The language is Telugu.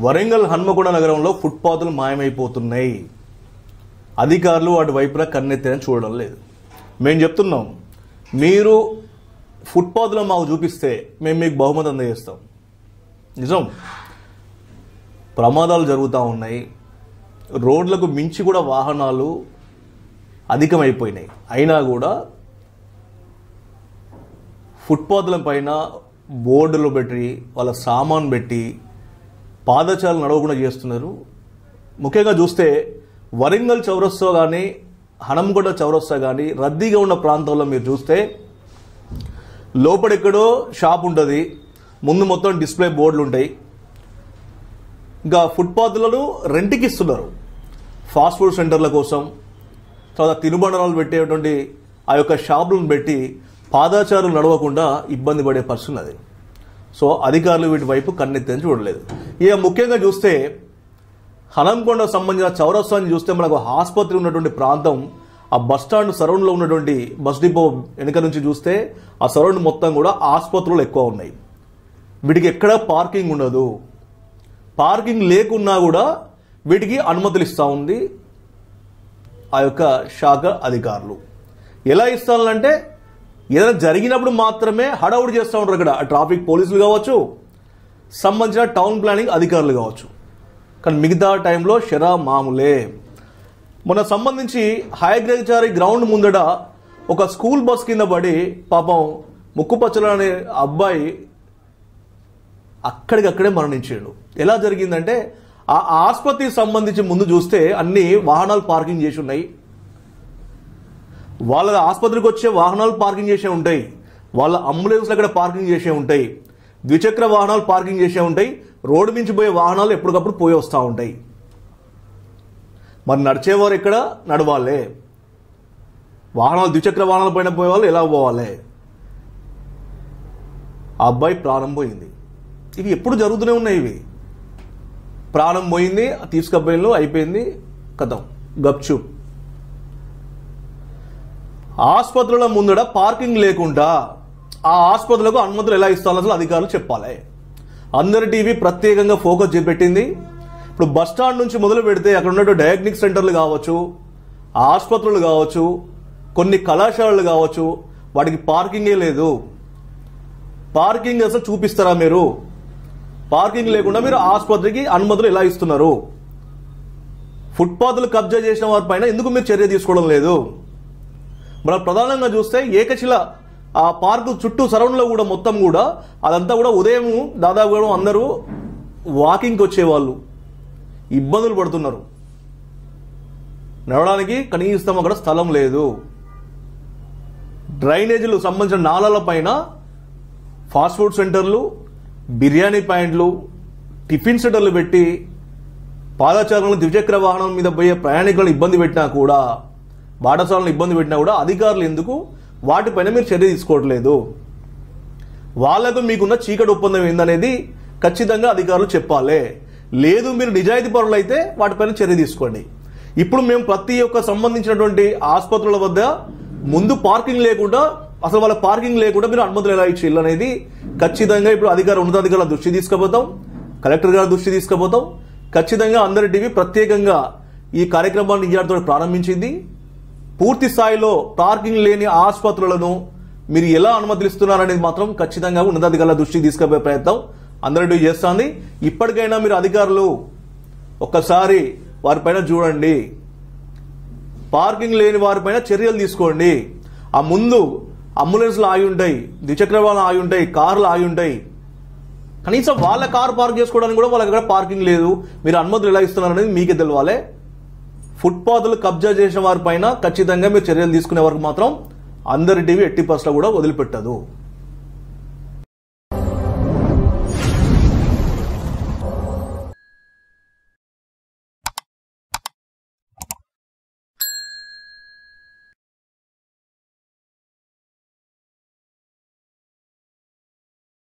వరంగల్ హన్మకొండ నగరంలో ఫుట్పాత్లు మాయమైపోతున్నాయి. అధికారులు వాటి వైపున కన్నెత్తని చూడడం లేదు. మేము చెప్తున్నాం, మీరు ఫుట్పాత్లో మాకు చూపిస్తే మేము మీకు బహుమతి అందజేస్తాం. నిజం, ప్రమాదాలు జరుగుతూ ఉన్నాయి. రోడ్లకు మించి కూడా వాహనాలు అధికమైపోయినాయి. అయినా కూడా ఫుట్పాత్ల పైన బోర్డులు పెట్టి వాళ్ళ సామాన్ పెట్టి పాదచారులు నడవకుండా చేస్తున్నారు. ముఖ్యంగా చూస్తే వరంగల్ చౌరస్తా కానీ హనంకొండ చౌరస్తా కానీ రద్దీగా ఉన్న ప్రాంతాల్లో మీరు చూస్తే లోపడెక్కడో షాప్ ఉంటుంది, ముందు మొత్తం డిస్ప్లే బోర్డులు ఉంటాయి. ఇంకా ఫుట్పాత్లను రెంట్కి ఇస్తున్నారు ఫాస్ట్ ఫుడ్ సెంటర్ల కోసం. తర్వాత తినుబండరాలు పెట్టేటువంటి ఆ యొక్క షాపులను పెట్టి పాదాచారులు నడవకుండా ఇబ్బంది పడే పరిస్థితి ఉన్నది. సో అధికారులు వీటి వైపు కన్నెత్తని చూడలేదు. ఇక ముఖ్యంగా చూస్తే హనంకొండకు సంబంధించిన చౌరస్తాన్ని చూస్తే మనకు ఆసుపత్రి ఉన్నటువంటి ప్రాంతం, ఆ బస్టాండ్ సరౌండ్లో ఉన్నటువంటి బస్ డిపో వెనుక నుంచి చూస్తే ఆ సరౌండ్ మొత్తం కూడా ఆసుపత్రులు ఎక్కువ ఉన్నాయి. వీటికి ఎక్కడ పార్కింగ్ ఉండదు. పార్కింగ్ లేకున్నా కూడా వీటికి అనుమతులు ఇస్తూ ఉంది ఆ యొక్క శాఖ అధికారులు. ఎలా ఇస్తారంటే ఏదైనా జరిగినప్పుడు మాత్రమే హడావుడి చేస్తూ ఉంటారు. ఇక్కడ ట్రాఫిక్ పోలీసులు కావచ్చు, సంబంధించిన టౌన్ ప్లానింగ్ అధికారులు కావచ్చు. కానీ మిగతా టైంలో షరా మామూలే. మొన్న సంబంధించి హైగ్రేచారి గ్రౌండ్ ముందట ఒక స్కూల్ బస్ కింద పడి పాపం ముక్కుపచ్చల అనే అబ్బాయి అక్కడికక్కడే మరణించాడు. ఎలా జరిగిందంటే ఆ ఆసుపత్రికి సంబంధించి ముందు చూస్తే అన్ని వాహనాలు పార్కింగ్ చేసి ఉన్నాయి. వాళ్ళ ఆసుపత్రికి వచ్చే వాహనాలు పార్కింగ్ చేసే ఉంటాయి, వాళ్ళ అంబులెన్స్లు అక్కడ పార్కింగ్ చేసే ఉంటాయి, ద్విచక్ర వాహనాలు పార్కింగ్ చేసే ఉంటాయి, రోడ్డు మించి పోయే వాహనాలు ఎప్పటికప్పుడు పోయి వస్తూ ఉంటాయి. మరి నడిచేవారు ఎక్కడ నడవాలి? వాహనాలు ద్విచక్ర వాహనాల పైన పోయేవాళ్ళు ఎలా పోవాలి? ఆ అబ్బాయి ప్రాణం పోయింది. ఇవి ఎప్పుడు జరుగుతూనే ఉన్నాయి. ఇవి ప్రాణం పోయింది, తీసుకపోయిన అయిపోయింది, కథం గప్చు. ఆసుపత్రుల ముందడ పార్కింగ్ లేకుండా ఆ ఆసుపత్రులకు అనుమతులు ఎలా ఇస్తారో అసలు అధికారులు చెప్పాలి. అందరి టీవీ ప్రత్యేకంగా ఫోకస్ చేపెట్టింది. ఇప్పుడు బస్ స్టాండ్ నుంచి మొదలు పెడితే అక్కడ ఉన్నటువంటి డయాగ్నిక్ సెంటర్లు కావచ్చు, ఆసుపత్రులు కావచ్చు, కొన్ని కళాశాలలు కావచ్చు, వాటికి పార్కింగే లేదు. పార్కింగ్ అసలు చూపిస్తారా మీరు? పార్కింగ్ లేకుండా మీరు ఆసుపత్రికి అనుమతులు ఎలా ఇస్తున్నారు? ఫుట్పాత్లు కబ్జా చేసిన వారి పైన ఎందుకు మీరు చర్య తీసుకోవడం లేదు? మనం ప్రధానంగా చూస్తే ఏకశిల ఆ పార్కు చుట్టూ సరౌండ్లో కూడా మొత్తం కూడా అదంతా కూడా ఉదయం దాదాపుగా అందరూ వాకింగ్కి వచ్చేవాళ్ళు ఇబ్బందులు పడుతున్నారు. నడవడానికి కనీసం అక్కడ స్థలం లేదు. డ్రైనేజీలు సంబంధించిన నాళాల పైన ఫాస్ట్ ఫుడ్ సెంటర్లు, బిర్యానీ పాయింట్లు, టిఫిన్ సెంటర్లు పెట్టి పాదచారులను ద్విచక్ర వాహనం మీద పోయే ప్రయాణికులను ఇబ్బంది పెట్టినా కూడా, బాటసాలను ఇబ్బంది పెట్టినా కూడా అధికారులు ఎందుకు వాటిపైన మీరు చర్య తీసుకోవట్లేదు? వాళ్లకు మీకున్న చీకటి ఒప్పందం ఏందనేది ఖచ్చితంగా అధికారులు చెప్పాలి. లేదు మీరు నిజాయితీ పరులు అయితే వాటిపైన చర్య తీసుకోండి. ఇప్పుడు మేము ప్రతి ఒక్క సంబంధించినటువంటి ఆసుపత్రుల వద్ద ముందు పార్కింగ్ లేకుండా, అసలు వాళ్ళ పార్కింగ్ లేకుండా మీరు అనుమతులు ఎలా ఇచ్చేయాలి అనేది ఖచ్చితంగా ఇప్పుడు ఉన్నతాధికారుల దృష్టి తీసుకుపోతాం, కలెక్టర్ గారి దృష్టి తీసుకుపోతాం. ఖచ్చితంగా అందరి టీవీ ప్రత్యేకంగా ఈ కార్యక్రమాన్ని ఇయ్యాలతో ప్రారంభించింది. పూర్తి స్థాయిలో పార్కింగ్ లేని ఆసుపత్రులను మీరు ఎలా అనుమతులు ఇస్తున్నారనేది మాత్రం ఖచ్చితంగా ఉన్నతాధికారుల దృష్టికి తీసుకుపోయే ప్రయత్నం అందరి చేస్తుంది. ఇప్పటికైనా మీరు అధికారులు ఒక్కసారి వారిపైన చూడండి, పార్కింగ్ లేని వారిపైన చర్యలు తీసుకోండి. ఆ ముందు అంబులెన్స్లు ఆగి ఉంటాయి, ద్విచక్ర వాహనాలు ఆగి ఉంటాయి, కార్లు ఆగి ఉంటాయి. కనీసం వాళ్ళ కారు పార్క్ చేసుకోవడానికి కూడా వాళ్ళకి పార్కింగ్ లేదు. మీరు అనుమతులు ఎలా ఇస్తున్నారనేది మీకే తెలవాలి. ఫుట్పాత్లు కబ్జా చేసిన వారిపైన ఖచ్చితంగా మీరు చర్యలు తీసుకునే వరకు మాత్రం అందరి టీవీ ఎట్టి పరిస్థితుల్లో కూడా వదిలిపెట్టదు.